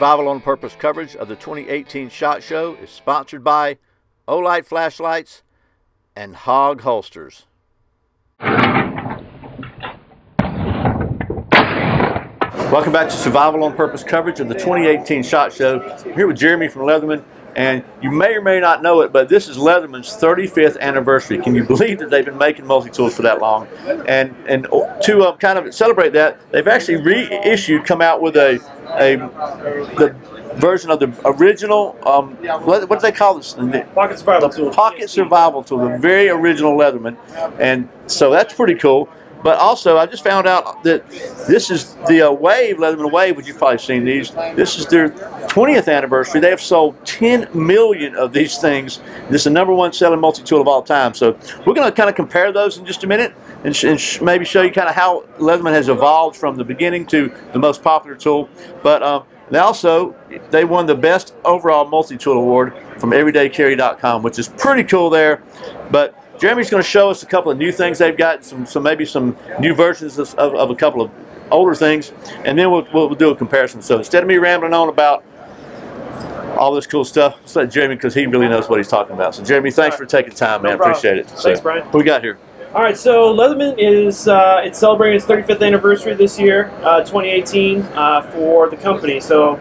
Survival on Purpose coverage of the 2018 SHOT Show is sponsored by Olight Flashlights and Hog Holsters. Welcome back to Survival on Purpose coverage of the 2018 SHOT Show. I'm here with Jeremy from Leatherman, and you may or may not know it, but this is Leatherman's 35th anniversary. Can you believe that they've been making multi-tools for that long? And to kind of celebrate that, they've actually reissued, come out with the version of the original, what do they call this? Pocket Survival Tool. Pocket Survival Tool, the very original Leatherman. And so that's pretty cool. But also, I just found out that this is the Wave, Leatherman Wave, which you've probably seen these. This is their 20th anniversary. They have sold 10 million of these things. This is the #1 selling multi-tool of all time. So we're going to kind of compare those in just a minute and maybe show you kind of how Leatherman has evolved from the beginning to the most popular tool. But they won the best overall multi-tool award from everydaycarry.com, which is pretty cool there. But Jeremy's going to show us a couple of new things they've got, maybe some new versions of a couple of older things, and then we'll do a comparison. So instead of me rambling on about all this cool stuff, let's let Jeremy, because he really knows what he's talking about. So Jeremy, thanks for taking time, man. Appreciate it. Thanks, Brian. What we got here? All right, so Leatherman is it's celebrating its 35th anniversary this year, 2018, for the company. So,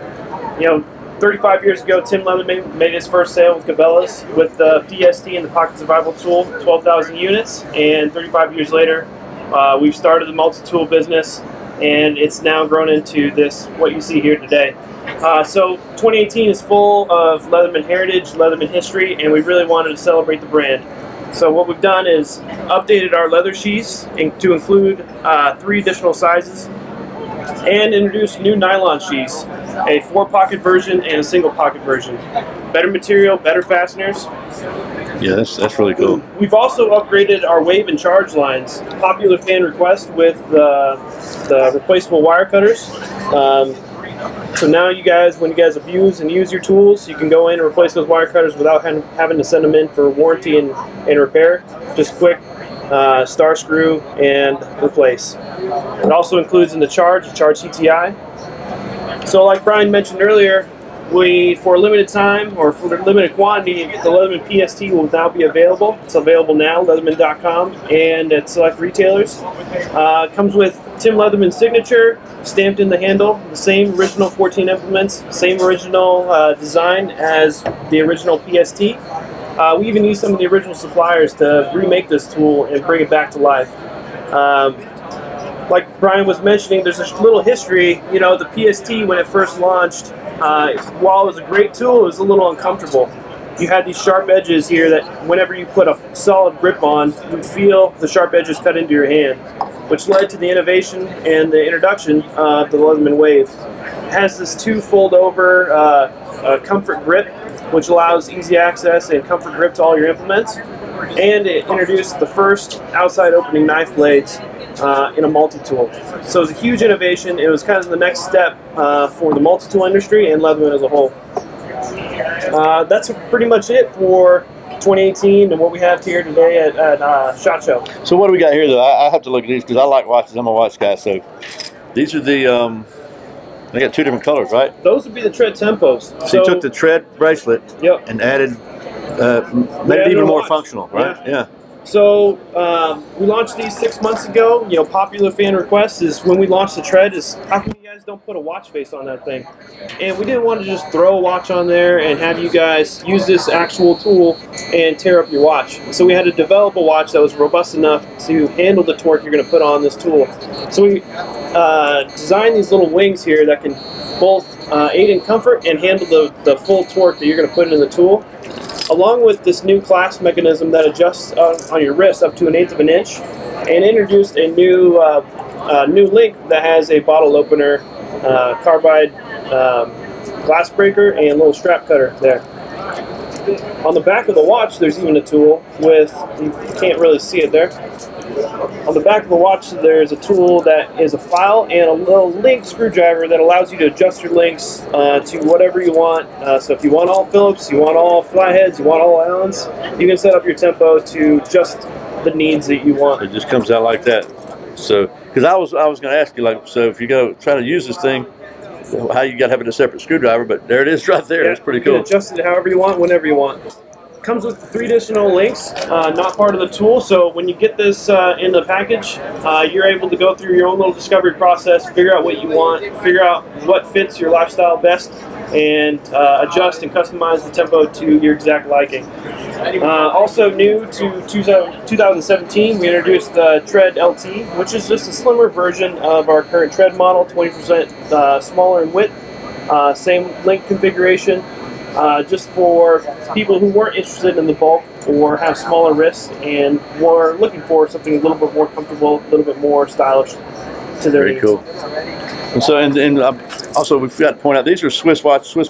35 years ago, Tim Leatherman made his first sale with Cabela's with the PST and the Pocket Survival Tool, 12,000 units. And 35 years later, we've started the multi-tool business, and it's now grown into what you see here today. So 2018 is full of Leatherman heritage, Leatherman history, and we really wanted to celebrate the brand. So what we've done is updated our leather sheaths to include 3 additional sizes, and introduced new nylon sheaths, a 4-pocket version and a single pocket version. Better material, better fasteners. Yeah, that's really cool. We've also upgraded our Wave and Charge lines, popular fan request, with the replaceable wire cutters. So now you guys, when you guys abuse and use your tools, you can go in and replace those wire cutters without having to send them in for warranty and repair. Just quick star screw and replace. It also includes in the Charge CTI. So like Brian mentioned earlier, for a limited time, or for a limited quantity, the Leatherman PST will now be available. It's available now, Leatherman.com, and at select retailers. Comes with Tim Leatherman's signature, stamped in the handle, the same original 14 implements, same original design as the original PST. We even used some of the original suppliers to remake this tool and bring it back to life. Like Brian was mentioning, there's a little history. The PST, when it first launched, while it was a great tool, it was a little uncomfortable. You had these sharp edges here that whenever you put a solid grip on, you'd feel the sharp edges cut into your hand, which led to the innovation and the introduction of the Leatherman Wave. It has this 2 fold-over comfort grip, which allows easy access and comfort grip to all your implements. And it introduced the first outside opening knife blades in a multi-tool. So it was a huge innovation. It was kind of the next step for the multi-tool industry and Leatherman as a whole. That's pretty much it for 2018 and what we have here today at SHOT Show. So what do we got here, though? I have to look at these because I like watches. I'm a watch guy. So these are the... they got 2 different colors, right? Those would be the tread tempos. So you took the tread bracelet, yep, and added, made it even more functional, right? Yeah. So we launched these 6 months ago. Popular fan request is when we launched the tread is, how come you guys don't put a watch face on that thing? And we didn't want to just throw a watch on there and have you guys use this actual tool and tear up your watch. So we had to develop a watch that was robust enough to handle the torque you're going to put on this tool. So we designed these little wings here that can both aid in comfort and handle the full torque that you're going to put in the tool, along with this new clasp mechanism that adjusts on your wrist up to 1/8 of an inch, and introduced a new link that has a bottle opener, carbide glass breaker, and a little strap cutter there. On the back of the watch, there's even a tool with, you can't really see it there. On the back of the watch, there's a tool that is a file and a little link screwdriver that allows you to adjust your links to whatever you want. So if you want all Phillips, you want all flatheads, you want all Allens, you can set up your tempo to just the needs that you want. It just comes out like that. So, because I was going to ask you, like, so if you go try to use this thing, how you got to have a separate screwdriver, but there it is right there. Yeah, It's pretty you can cool. adjust it however you want, whenever you want. Comes with 3 additional links, not part of the tool, so when you get this in the package, you're able to go through your own little discovery process, figure out what you want, figure out what fits your lifestyle best, and adjust and customize the tempo to your exact liking. Also new to 2017, we introduced the Tread LT, which is just a slimmer version of our current Tread model, 20% smaller in width, same link configuration. Just for people who weren't interested in the bulk or have smaller wrists and were looking for something a little bit more comfortable, a little bit more stylish to their needs. Very cool. And so, also we forgot to point out, these are Swiss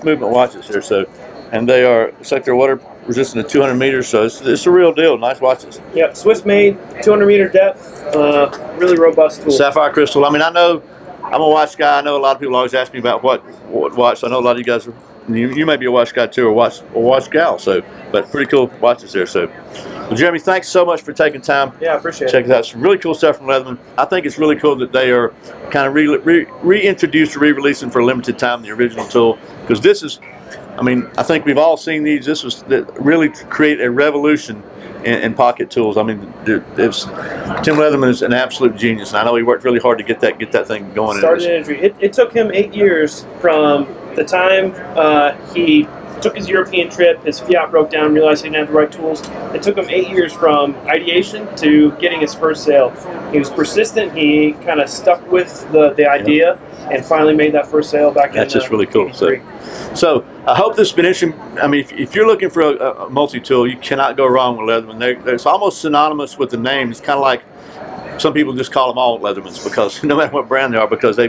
movement watches here. So, and they are, it's like they're water resistant to 200 meters. So it's a real deal. Nice watches. Yep, Swiss made, 200 meter depth, really robust tool. Sapphire crystal. I mean, I know I'm a watch guy. I know a lot of people always ask me about what watch. So I know a lot of you guys are. You may be a watch guy too, or watch gal. So, but pretty cool watches there. So, well, Jeremy, thanks so much for taking time. Yeah, I appreciate it. Check it out. Some really cool stuff from Leatherman. I think it's really cool that they are kind of reintroduced or re-releasing for a limited time the original tool, because this is, I mean, I think we've all seen these. This was really create a revolution in pocket tools. I mean, Tim Leatherman is an absolute genius, and I know he worked really hard to get that thing going. Started in industry. It took him 8 years from the time he took his European trip, his Fiat broke down, realized he didn't have the right tools. It took him 8 years from ideation to getting his first sale. He was persistent. He kind of stuck with the idea and finally made that first sale back in. That's just really cool. So I hope this has been interesting. I mean, if you're looking for a multi-tool, you cannot go wrong with Leatherman. It's almost synonymous with the name. It's kind of like some people just call them all Leathermans, because no matter what brand they are, because they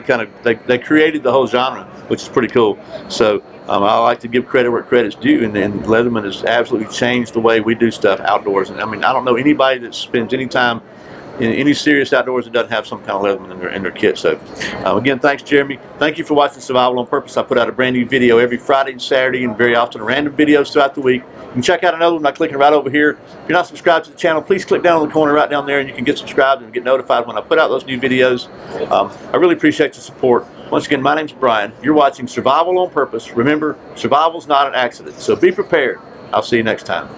created the whole genre, which is pretty cool. So I like to give credit where credit's due, and Leatherman has absolutely changed the way we do stuff outdoors. And I mean, I don't know anybody that spends any time in any serious outdoors that doesn't have some kind of Leatherman in their kit. So again, thanks, Jeremy. Thank you for watching Survival on Purpose. I put out a brand new video every Friday and Saturday, and very often random videos throughout the week. You can check out another one by clicking right over here. If you're not subscribed to the channel, please click down in the corner right down there, and you can get subscribed and get notified when I put out those new videos. I really appreciate your support. Once again, my name's Brian. You're watching Survival on Purpose. Remember, survival's not an accident, so be prepared. I'll see you next time.